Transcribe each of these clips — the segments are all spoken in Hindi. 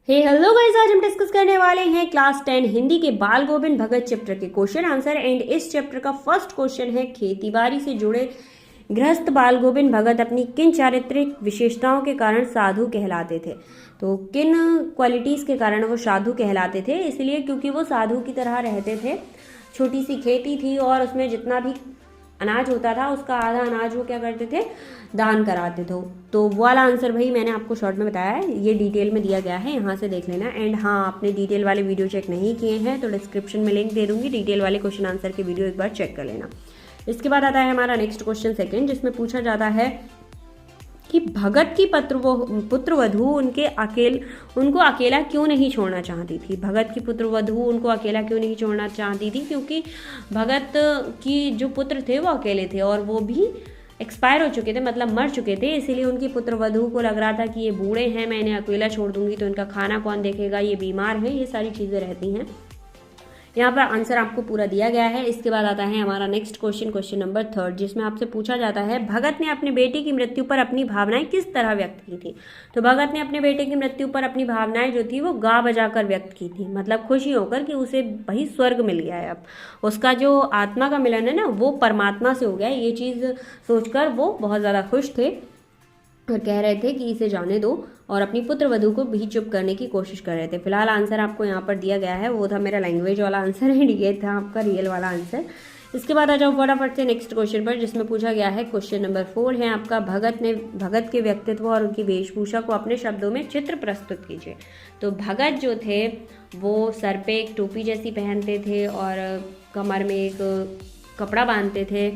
हेलो गाइस, आज हम डिस्कस करने वाले हैं क्लास 10 हिंदी के बाल गोविंद भगत चैप्टर के क्वेश्चन आंसर। एंड इस चैप्टर का फर्स्ट क्वेश्चन है, खेतीबाड़ी से जुड़े गृहस्थ बाल गोविंद भगत अपनी किन चारित्रिक विशेषताओं के कारण साधु कहलाते थे। तो किन क्वालिटीज के कारण वो साधु कहलाते थे, इसलिए क्योंकि वो साधु की तरह रहते थे। छोटी सी खेती थी और उसमें जितना भी अनाज होता था उसका आधा अनाज वो क्या करते थे, दान कराते थे। तो वो वाला आंसर भाई मैंने आपको शॉर्ट में बताया है, ये डिटेल में दिया गया है, यहाँ से देख लेना। एंड हाँ, आपने डिटेल वाले वीडियो चेक नहीं किए हैं तो डिस्क्रिप्शन में लिंक दे दूंगी, डिटेल वाले क्वेश्चन आंसर के वीडियो एक बार चेक कर लेना। इसके बाद आता है हमारा नेक्स्ट क्वेश्चन सेकेंड, जिसमें पूछा जाता है कि भगत की पुत्रवधू उनको अकेला क्यों नहीं छोड़ना चाहती थी। भगत की पुत्रवधू उनको अकेला क्यों नहीं छोड़ना चाहती थी, क्योंकि भगत की जो पुत्र थे वो अकेले थे और वो भी एक्सपायर हो चुके थे, मतलब मर चुके थे। इसीलिए उनकी पुत्रवधू को लग रहा था कि ये बूढ़े हैं, मैं इन्हें अकेला छोड़ दूंगी तो इनका खाना कौन देखेगा, ये बीमार हैं, ये सारी चीज़ें रहती हैं। यहाँ पर आंसर आपको पूरा दिया गया है। इसके बाद आता है हमारा नेक्स्ट क्वेश्चन, क्वेश्चन नंबर 3, जिसमें आपसे पूछा जाता है भगत ने अपने बेटे की मृत्यु पर अपनी भावनाएं किस तरह व्यक्त की थी। तो भगत ने अपने बेटे की मृत्यु पर अपनी भावनाएं जो थी वो गा बजाकर व्यक्त की थी, मतलब खुशी होकर कि उसे वही स्वर्ग मिल गया है। अब उसका जो आत्मा का मिलन है ना, वो परमात्मा से हो गया है। ये चीज़ सोचकर वो बहुत ज़्यादा खुश थे और कह रहे थे कि इसे जाने दो, और अपनी पुत्र वधू को भी चुप करने की कोशिश कर रहे थे। फिलहाल आंसर आपको यहाँ पर दिया गया है, वो था मेरा लैंग्वेज वाला आंसर है, ये था आपका रियल वाला आंसर। इसके बाद आ जाओ फटाफट से नेक्स्ट क्वेश्चन पर, जिसमें पूछा गया है क्वेश्चन नंबर 4 है आपका, भगत के व्यक्तित्व और उनकी वेशभूषा को अपने शब्दों में चित्र प्रस्तुत कीजिए। तो भगत जो थे वो सर पे एक टोपी जैसी पहनते थे और कमर में एक कपड़ा बांधते थे,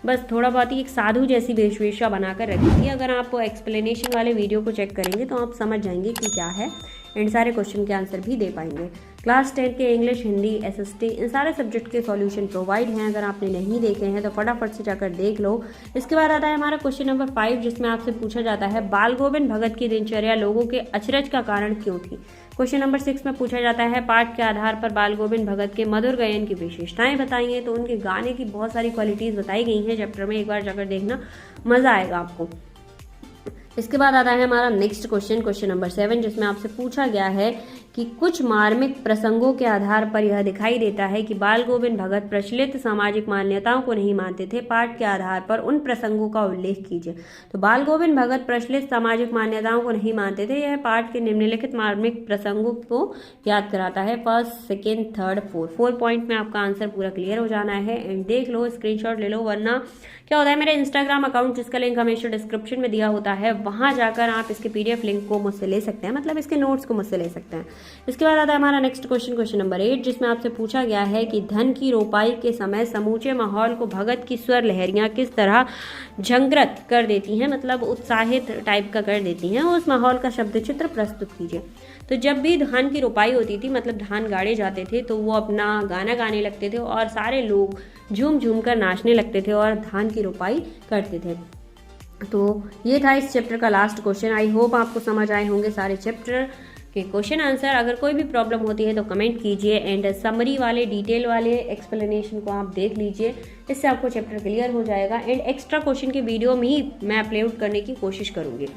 बस थोड़ा बहुत ही एक साधु जैसी वेशभूषा बनाकर रखी थी। अगर आप एक्सप्लेनेशन वाले वीडियो को चेक करेंगे तो आप समझ जाएंगे कि क्या है, एंड सारे क्वेश्चन के आंसर भी दे पाएंगे। क्लास 10 के इंग्लिश, हिंदी, एसएसटी इन सारे सब्जेक्ट के सॉल्यूशन प्रोवाइड हैं। अगर आपने नहीं देखे हैं तो फटाफट से जाकर देख लो। इसके बाद आता है हमारा क्वेश्चन नंबर 5, जिसमें आपसे पूछा जाता है बाल गोविंद भगत की दिनचर्या लोगों के अचरज का कारण क्यों थी। क्वेश्चन नंबर 6 में पूछा जाता है पाठ के आधार पर बाल गोविंद भगत के मधुर गायन की विशेषताएं बताइए। तो उनके गाने की बहुत सारी क्वालिटीज़ बताई गई हैं चैप्टर में, एक बार जाकर देखना, मज़ा आएगा आपको। इसके बाद आता है हमारा नेक्स्ट क्वेश्चन, क्वेश्चन नंबर 7, जिसमें आपसे पूछा गया है कि कुछ मार्मिक प्रसंगों के आधार पर यह दिखाई देता है कि बाल गोविंद भगत प्रचलित सामाजिक मान्यताओं को नहीं मानते थे। पाठ के आधार पर उन प्रसंगों का उल्लेख कीजिए। तो बाल गोविंद भगत प्रचलित सामाजिक मान्यताओं को नहीं मानते थे, यह पाठ के निम्नलिखित मार्मिक प्रसंगों को याद कराता है। फर्स्ट, सेकेंड, थर्ड, 4 पॉइंट में आपका आंसर पूरा क्लियर हो जाना है। एंड देख लो, स्क्रीनशॉट ले लो, वरना क्या होता है मेरे इंस्टाग्राम अकाउंट, जिसका लिंक हमेशा डिस्क्रिप्शन में दिया होता है, वहां जाकर आप इसके पीडीएफ लिंक को मुझसे ले सकते हैं, मतलब इसके नोट्स को मुझसे ले सकते हैं। इसके बाद आता है हमारा नेक्स्ट क्वेश्चन, क्वेश्चन नंबर 8, जिसमें आपसे पूछा गया है कि धन की रोपाई के समय समूचे माहौल को भगत की स्वर लहरियां किस तरह झंकृत कर देती हैं, मतलब उत्साहित टाइप का कर देती हैं। उस माहौल का शब्द चित्र प्रस्तुत कीजिए। तो जब भी धान की रोपाई होती थी, मतलब धान गाड़े जाते थे, तो वो अपना गाना गाने लगते थे और सारे लोग झूम झूम कर नाचने लगते थे और धान की रोपाई करते थे। तो ये था इस चैप्टर का लास्ट क्वेश्चन। आई होप आपको समझ आए होंगे सारे चैप्टर के क्वेश्चन आंसर। अगर कोई भी प्रॉब्लम होती है तो कमेंट कीजिए, एंड समरी वाले डिटेल वाले एक्सप्लेनेशन को आप देख लीजिए, इससे आपको चैप्टर क्लियर हो जाएगा। एंड एक्स्ट्रा क्वेश्चन के वीडियो में ही मैं अपलोड करने की कोशिश करूँगी।